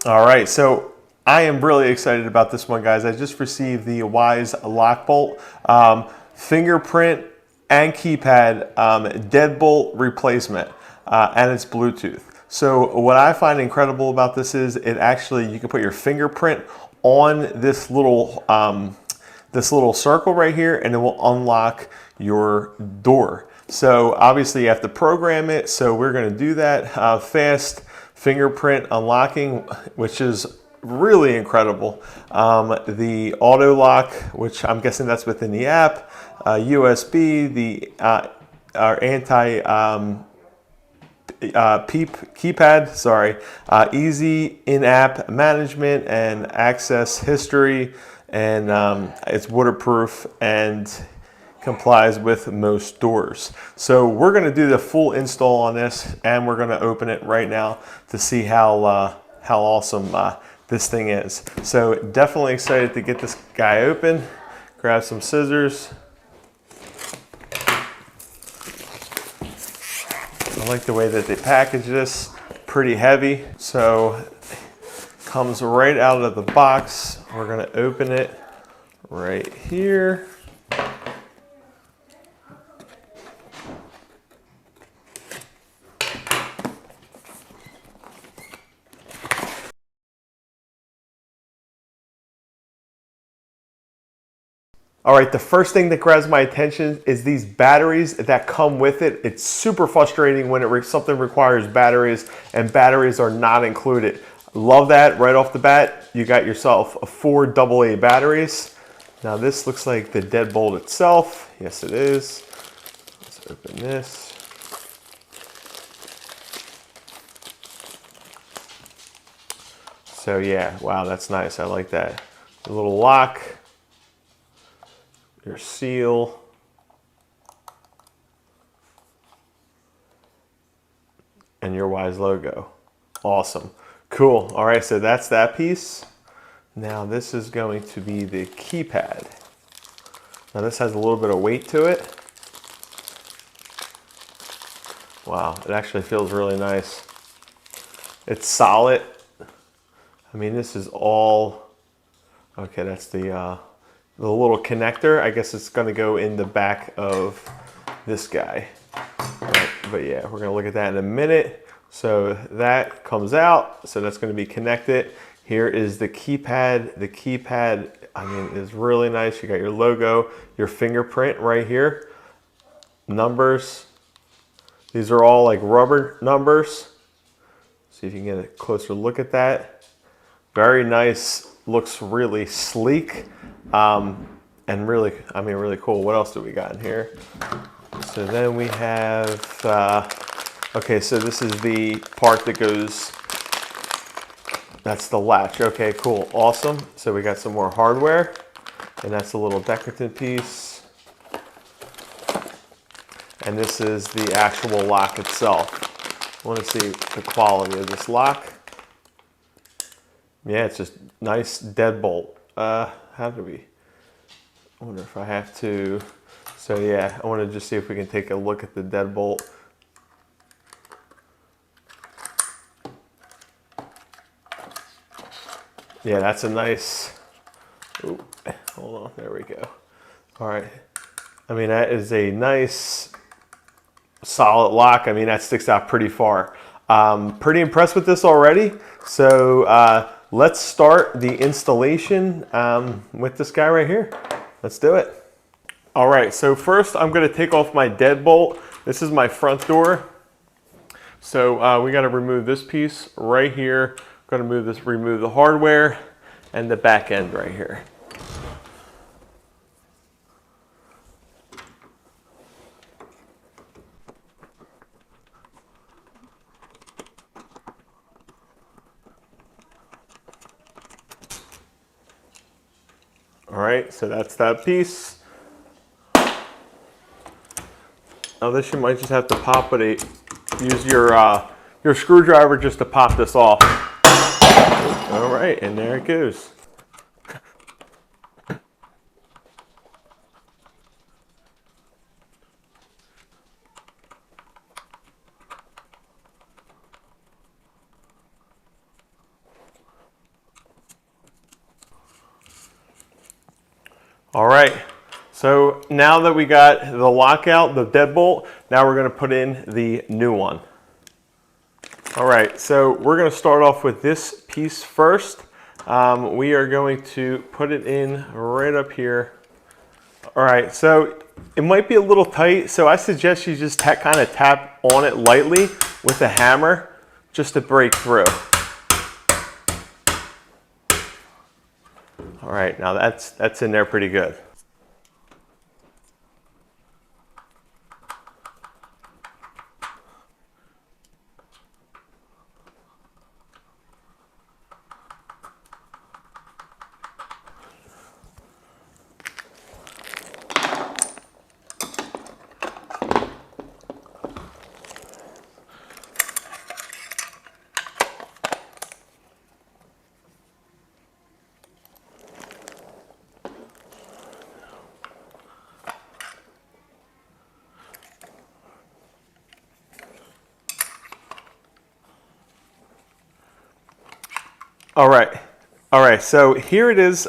All right, so I am really excited about this one, guys. I just received the Wyze Lock Bolt, fingerprint and keypad deadbolt replacement, and it's Bluetooth. So what I find incredible about this is it actually, you can put your fingerprint on this little circle right here, and it will unlock your door. So obviously you have to program it, so we're going to do that fast fingerprint unlocking, which is really incredible. The auto lock, which I'm guessing that's within the app, USB, the our anti PEEP keypad, sorry, easy in-app management and access history, and it's waterproof and complies with most doors. So we're going to do the full install on this, and we're going to open it right now to see how awesome this thing is. So definitely excited to get this guy open. Grab some scissors. I like the way that they package this, pretty heavy. So comes right out of the box. We're going to open it right here. All right, the first thing that grabs my attention is these batteries that come with it. It's super frustrating when something requires batteries and batteries are not included. Love that right off the bat. You got yourself 4 AA batteries. Now this looks like the deadbolt itself. Yes, it is. Let's open this. So yeah, wow, that's nice. I like that. A little lock. Your seal, and your Wyze logo. Awesome. Cool. All right, so that's that piece. Now this is going to be the keypad. Now this has a little bit of weight to it. Wow, it actually feels really nice. It's solid. I mean, this is all, okay, that's the little connector. I guess it's going to go in the back of this guy. Right, but yeah, we're going to look at that in a minute. So that comes out. So that's going to be connected. Here is the keypad. The keypad, I mean, is really nice. You got your logo, your fingerprint right here. Numbers. These are all like rubber numbers. See if you can get a closer look at that. Very nice. Looks really sleek. And really, I mean, really cool. What else do we got in here? So then we have, okay, so this is the part that goes, that's the latch. Okay, cool, awesome. So we got some more hardware, and that's a little decorative piece. And this is the actual lock itself. I want to see the quality of this lock. Yeah, it's just nice deadbolt. How do we? I wonder if I have to. So yeah, I want to just see if we can take a look at the deadbolt. Yeah, that's a nice. Ooh, hold on, there we go. All right. I mean, that is a nice, solid lock. I mean, that sticks out pretty far. Pretty impressed with this already. So let's start the installation with this guy right here. Let's do it. All right, so first I'm gonna take off my deadbolt. This is my front door. So we gotta remove this piece right here. Gonna remove the hardware and the back end right here. All right, so that's that piece. Now this you might just have to pop it. Use your screwdriver just to pop this off. All right, and there it goes. All right, so now that we got the lockout, the deadbolt, now we're going to put in the new one. All right, so we're going to start off with this piece first. We are going to put it in right up here. All right, so it might be a little tight, so I suggest you just kind of tap on it lightly with a hammer just to break through. All right, now that's in there pretty good. All right, so here it is.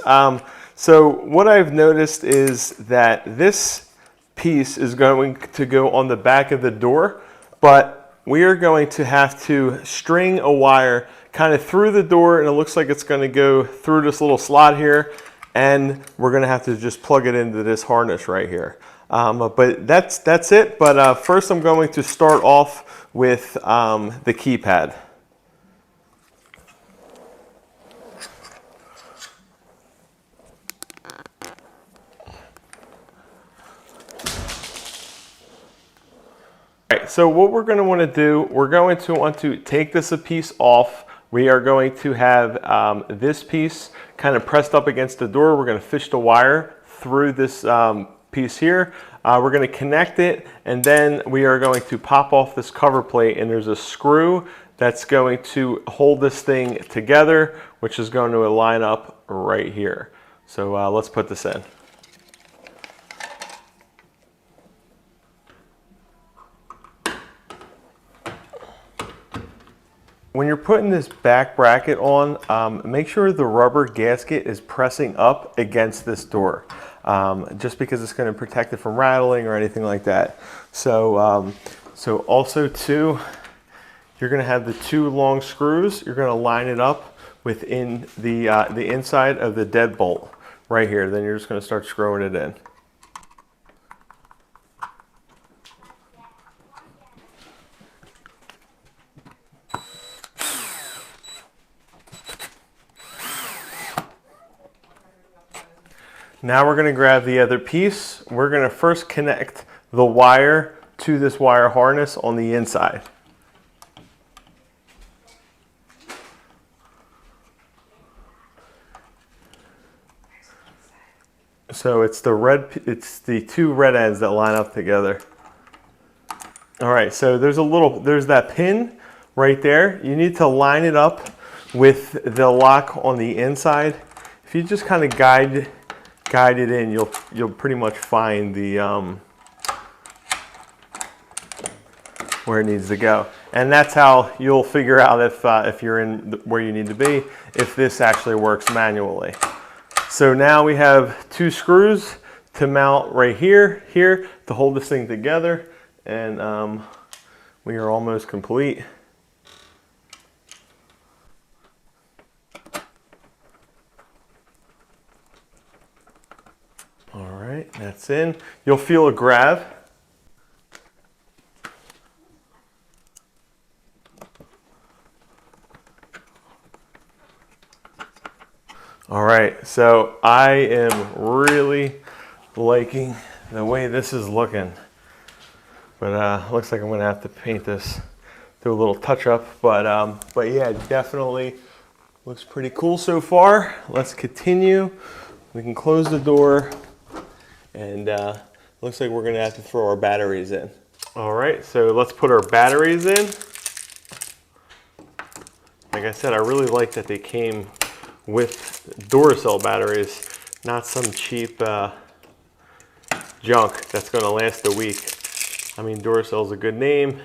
So what I've noticed is that this piece is going to go on the back of the door, but we are going to have to string a wire kind of through the door, and it looks like it's going to go through this little slot here, and we're going to have to just plug it into this harness right here. But that's it. But first I'm going to start off with the keypad. All right, so what we're going to want to do, we're going to want to take this a piece off. We are going to have this piece kind of pressed up against the door. We're going to fish the wire through this piece here. We're going to connect it, and then we are going to pop off this cover plate, and there's a screw that's going to hold this thing together, which is going to line up right here. So let's put this in. When you're putting this back bracket on, make sure the rubber gasket is pressing up against this door, just because it's going to protect it from rattling or anything like that. So, so also too, you're going to have the two long screws. You're going to line it up within the inside of the deadbolt right here. Then you're just going to start screwing it in. Now we're going to grab the other piece. We're going to first connect the wire to this wire harness on the inside. So it's the two red ends that line up together. All right, so there's that pin right there. You need to line it up with the lock on the inside. If you just kind of guide it in, you'll pretty much find the where it needs to go, and that's how you'll figure out if you're in where you need to be, if this actually works manually. So now we have two screws to mount right here to hold this thing together, and we are almost complete. All right, that's in. You'll feel a grab. All right, so I am really liking the way this is looking, but looks like I'm gonna have to paint this, do a little touch up, but yeah, definitely looks pretty cool so far. Let's continue. We can close the door, and looks like we're gonna have to throw our batteries in. All right, so let's put our batteries in. Like I said, I really like that they came with Duracell batteries, not some cheap junk that's gonna last a week. I mean, Duracell's a good name.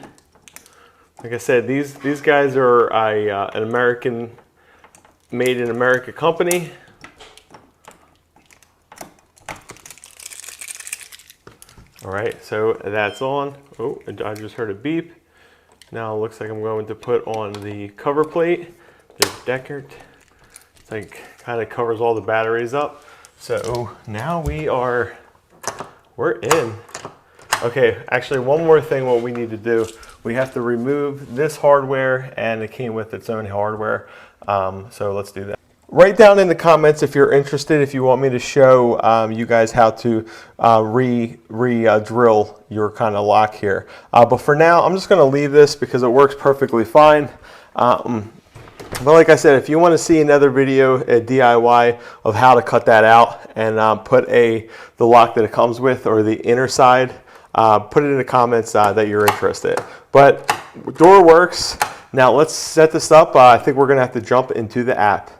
Like I said, these guys are an American, made in America company. All right, so that's on. Oh, I just heard a beep. Now it looks like I'm going to put on the cover plate. The decor, it's like kind of covers all the batteries up. So now we're in. Okay, actually one more thing what we need to do. We have to remove this hardware, and it came with its own hardware. So let's do that. Write down in the comments if you're interested, if you want me to show you guys how to drill your kind of lock here. But for now, I'm just going to leave this because it works perfectly fine. But like I said, if you want to see another video, a DIY of how to cut that out and put the lock that it comes with, or the inner side, put it in the comments that you're interested. But door works. Now let's set this up. I think we're going to have to jump into the app.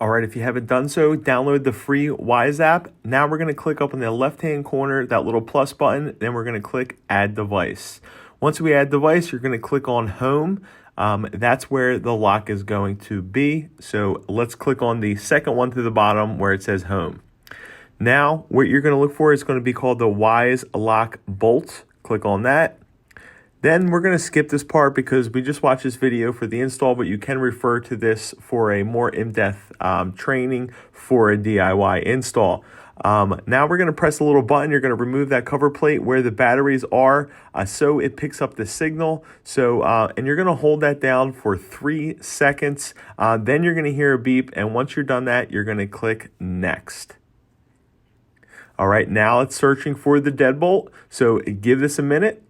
All right, if you haven't done so, download the free Wyze app. Now we're going to click up in the left-hand corner, that little plus button. Then we're going to click Add Device. Once we add device, you're going to click on Home. That's where the lock is going to be. So let's click on the second one to the bottom where it says Home. Now, what you're going to look for is going to be called the Wyze Lock Bolt. Click on that. Then we're going to skip this part because we just watched this video for the install, but you can refer to this for a more in-depth training for a DIY install. Now we're going to press a little button. You're going to remove that cover plate where the batteries are, so it picks up the signal. So, and you're going to hold that down for 3 seconds. Then you're going to hear a beep, and once you're done that, you're going to click Next. All right, now it's searching for the deadbolt, so give this a minute.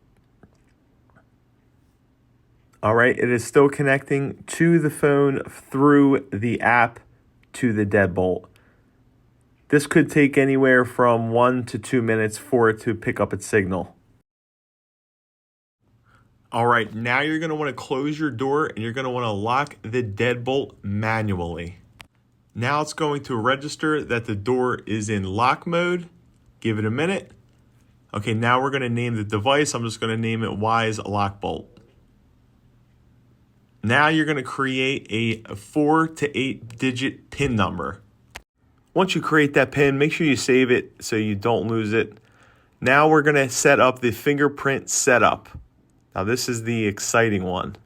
All right, it is still connecting to the phone through the app to the deadbolt. This could take anywhere from 1 to 2 minutes for it to pick up its signal. All right, now you're going to want to close your door and you're going to want to lock the deadbolt manually. Now it's going to register that the door is in lock mode. Give it a minute. Okay, now we're going to name the device. I'm just going to name it Wyze Lock Bolt. Now you're going to create a 4 to 8 digit PIN number. Once you create that PIN, make sure you save it so you don't lose it. Now we're going to set up the fingerprint setup. Now this is the exciting one.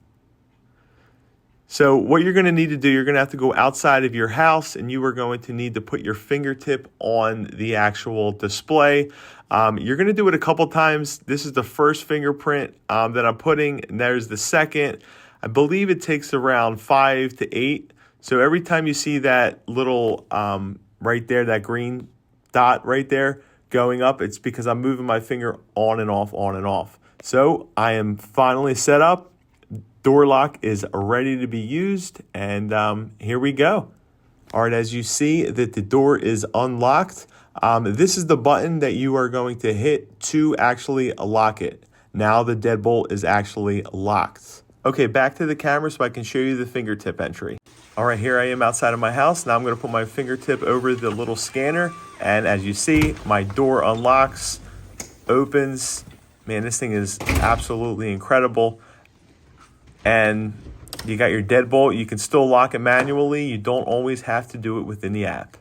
So what you're going to need to do, you're going to have to go outside of your house and you are going to need to put your fingertip on the actual display. You're going to do it a couple times. This is the first fingerprint that I'm putting, and there's the second. I believe it takes around 5 to 8. So every time you see that little right there, that green dot right there going up, it's because I'm moving my finger on and off, on and off. So I am finally set up. Door lock is ready to be used, and here we go. All right, as you see that the door is unlocked, this is the button that you are going to hit to actually lock it. Now the deadbolt is actually locked. Okay, back to the camera so I can show you the fingertip entry. All right, here I am outside of my house. Now I'm going to put my fingertip over the little scanner, and as you see, my door unlocks, opens. Man, this thing is absolutely incredible. And you got your deadbolt. You can still lock it manually. You don't always have to do it within the app.